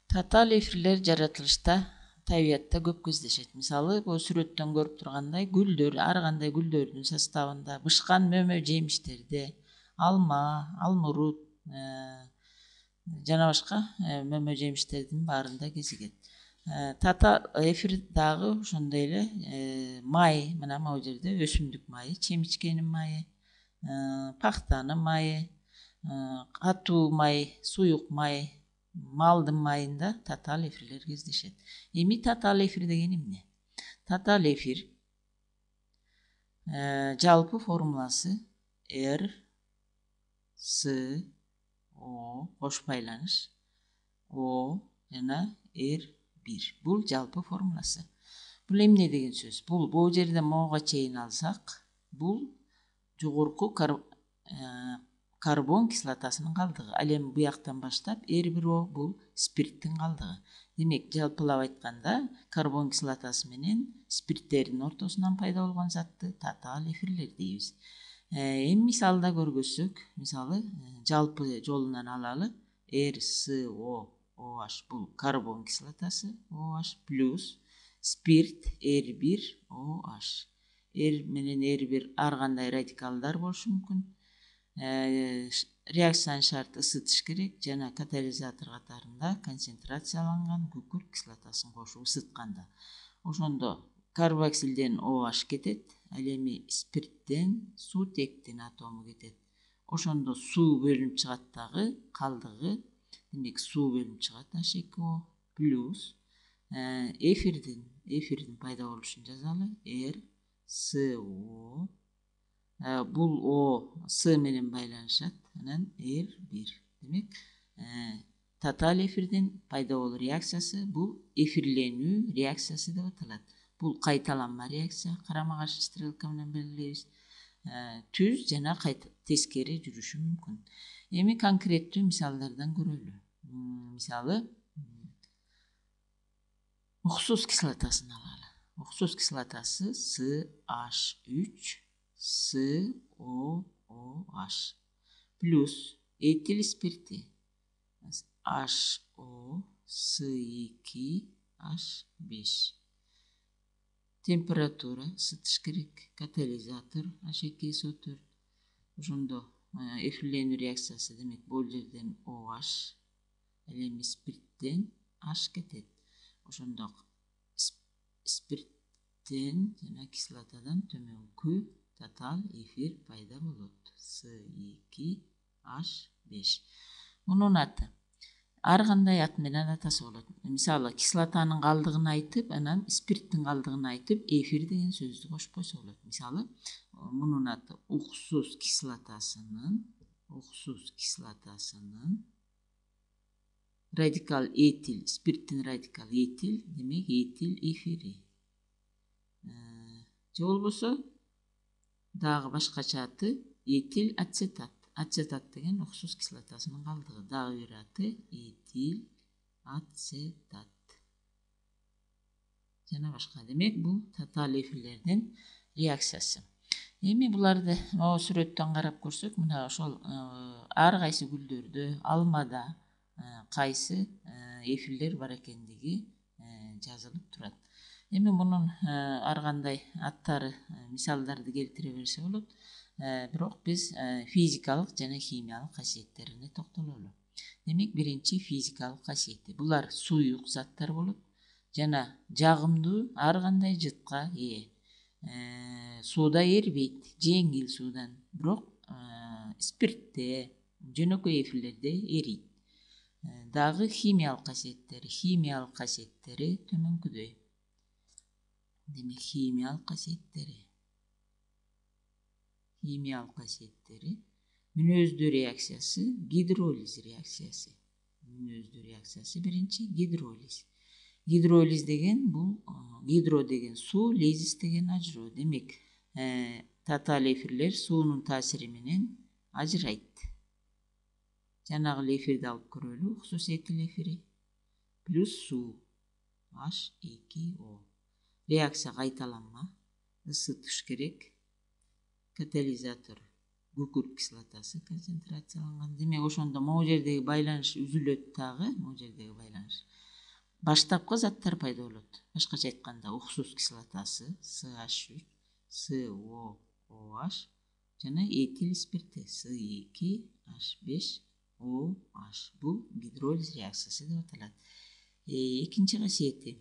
Татаал эфирлер жаратылышта табиятта көп кездешет. Мисалы, бул сүрөттөн көрүп тургандай гүлдөр, ар кандай гүлдөрдүн составында, бышкан мөмө жемиштерде, алма, алмурут жана башка мөмө жемиштердин баарында кезигет. Татаал эфир дагы ошондой эле май, мына могу жерде өсүмдүк майы, чемичкенин майы, пахтанын майы, катуу май, суюк май, малдын майында татаал эфирлер кездешет. Эми татаал эфир деген эмне? Татаал эфир жалпы формуласы R, S, O кош байланыш, O жана R1. Бул жалпы формуласы. Бул эмне деген сөз? Бул жерде могуга чейин алсак, бул жогорку карбон кислотасынын калдыгы. Ал эми буяктан баштап R1O бул спирттин калдыгы. Демек, жалпылап айтканда, карбон кислотасы менен спирттердин ортосунан пайда болгон затты татаал эфирлер дейбиз. Эми мисалда көргөзсөк, мисалы жалпы жолунан алалы. RCOOH бул карбон кислотасы OH плюс спирт R1OH. R менен R1 ар кандай радикалдар болушу мүмкүн. Реакциянын шарты ысытыш керек жана катализатор катарында концентрацияланган күкүрт кислотасын кошуп ысытканда. Ошондо карбоксилден OH кетет, ал эми спирттен суутектин атому кетет. Ошондо суу бөлүнүп чыгат дагы, калдыгы, демек суу бөлүнүп чыгат H2O плюс эфирдин пайда болушун жазалы. RCO бул O С менен байланышат, анан R1. Демек, татаал эфирдин пайда болуу реакциясы бул эфирленүү реакциясы деп аталат. Бул кайталанма реакция, карама каршы стрелка менен белгилейбиз. Түз жана тескери жүрүшү мүмкүн. Эми конкреттүү мисалдардан көрөлү. Мисалы, уксус кислотасын алалы. Уксус кислотасы CH3 COOH плюс этил спирти HOC2H5. Температура ысытыш керек, катализатор H2SO4. Ошондо эфирленүү реакциясы, демек бул жерден OH, ал эми спирттен H кетет. Ошондо спирттен жана кислотадан төмөнкү татаал эфир пайда болот. C2H5. Мунун аты ар кандай ат менен атаса болот. Мисалы, кислотанын калдыгын айтып, анан спирттин калдыгын айтып, эфир деген сөздү кошуп койсо болот. Мисалы, мунун аты уксус кислотасынын радикал этил, спирттин радикал этил, демек этил эфири. Же болбосо дагы башкача аты этил ацетат. Ацетат деген уксус кислотасынын калдыгы. Дагы бир аты этил ацетат. Жана башка. Демек, бул татаал эфирлердин реакциясы. Эми буларды могу сүрөттөн карап көрсөк, мына ошол ар кайсы гүлдөрдө, алмада кайсы эфирлер бар экендиги жазылып турат. Эми мунун ар кандай аттары, мисалдарды келтире берсе болот. Бирок биз физикалык жана химиялык касиеттерине токтололу. Демек, биринчи физикалык касиети. Булар суюк заттар болот жана жагымдуу ар кандай жытка ээ. Сууда эрибейт, жеңил суудан, бирок спиртте, жөнөкөй эфирлерде эрийт. Дагы химиялык касиеттери төмөнкүдөй. Демек, химиялык касиеттери мүнөздүү реакциясы, гидролиз реакциясы. Мүнөздүү реакциясы биринчи гидролиз. Гидролиз деген бул гидро деген суу, лизис деген ажыроо. Демек, татаал эфирлер суунун таасири менен ажырайт. Жанагы эле эфирди алып көрөлү. Уксус этил эфири плюс суу H2O. Реакция кайталанма, ысытыш керек, катализатор күкүрт кислотасы концентрацияланган. Демек, ошондо могу жердеги байланыш үзүлөт дагы, могу жердеги байланыш. баштапкы заттар пайда болот. Башкача айтканда уксус кислотасы CH3, COOH жана этил спирти C2H5OH. Бул гидролиз реакциясы деп аталат. Экинчи касиети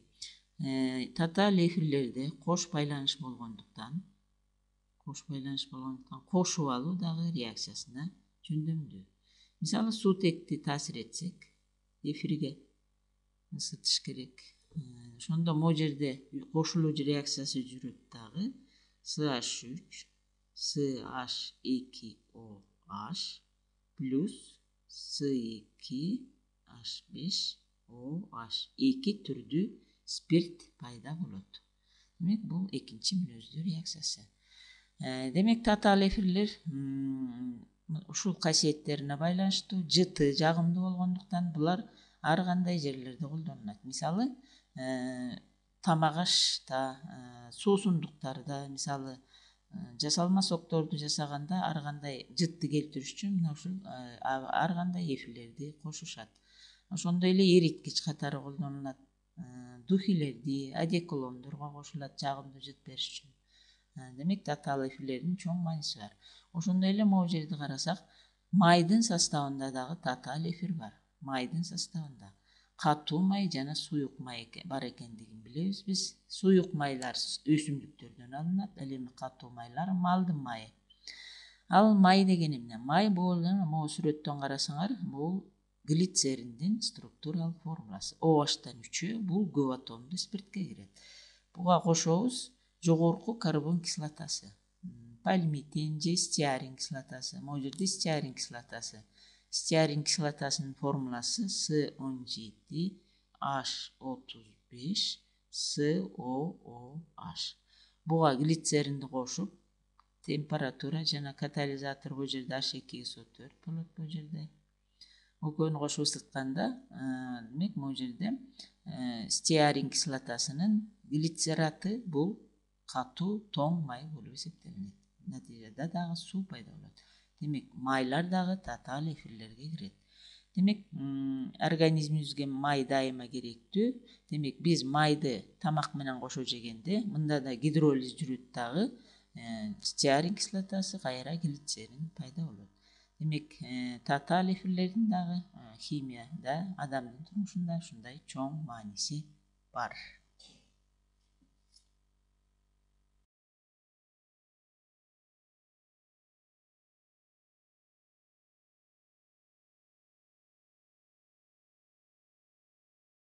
татаал эфирлерде кош байланыш болгондуктан кошуп алуу дагы реакциясына жөндөмдүү. Мисалы суутекти таасир этсек, эфирге ысытыш керек. Ошондо могу жерде кошулуу реакциясы жүрөт дагы. CH3 CH2OH плюс C2H5OH 2 түрдүү спирт пайда болот. Демек бул экинчи мүнөздүү реакциясы. Демек татаал эфирлер ушул касиеттерине байланыштуу жыты жагымдуу болгондуктан булар ар кандай жерлерде колдонулат. Мисалы тамак ашта, суусундуктарда, мисалы жасалма сокторду жасаганда ар кандай жытты келтириш үчүн мына ушул ар кандай эфирлерди кошушат. Ошондой эле эриткич катары колдонулат. Духилерди, одеколондорго кошулат жагымдуу жыт бериш үчүн. Демек татаал эфирлердин чоң мааниси бар. Ошондой эле могу жерди карасак, майдын составында дагы татаал эфир бар. Майдын составында катуу май жана суюк май бар экендигин билебиз биз. Суюк майлар өсүмдүктөрдөн алынат, ал эми катуу майлар малдын майы. Ал май деген эмне? Май бул могу сүрөттөн карасаңар, бул глицериндин структуралык формуласы. OH-тан 3 бул көп атомдуу спиртке кирет. Буга кошобуз жогорку карбон кислотасы, пальмитин же стеарин кислотасы. Могу жерде стеарин кислотасы. Стеарин кислотасынын формуласы C17H35COOH. Буга глицеринди кошуп, температура жана катализатор бул жерде H2SO4 болот бул жерде. Экөөнү кошуп ысытканда, демек могу жерде стеарин кислотасынын глицераты бул катуу тоң май болуп эсептелинет. Натыйжада дагы суу пайда болот. Демек майлар дагы татаал эфирлерге кирет. Демек организмибизге май дайыма керектүү. Демек биз майды тамак менен кошо жегенде мында да гидролиз жүрөт дагы, стеарин кислотасы кайра глицерин пайда болот. Демек татаал эфирлердин дагы химияда, адамдын турмушунда ушундай чоң мааниси бар.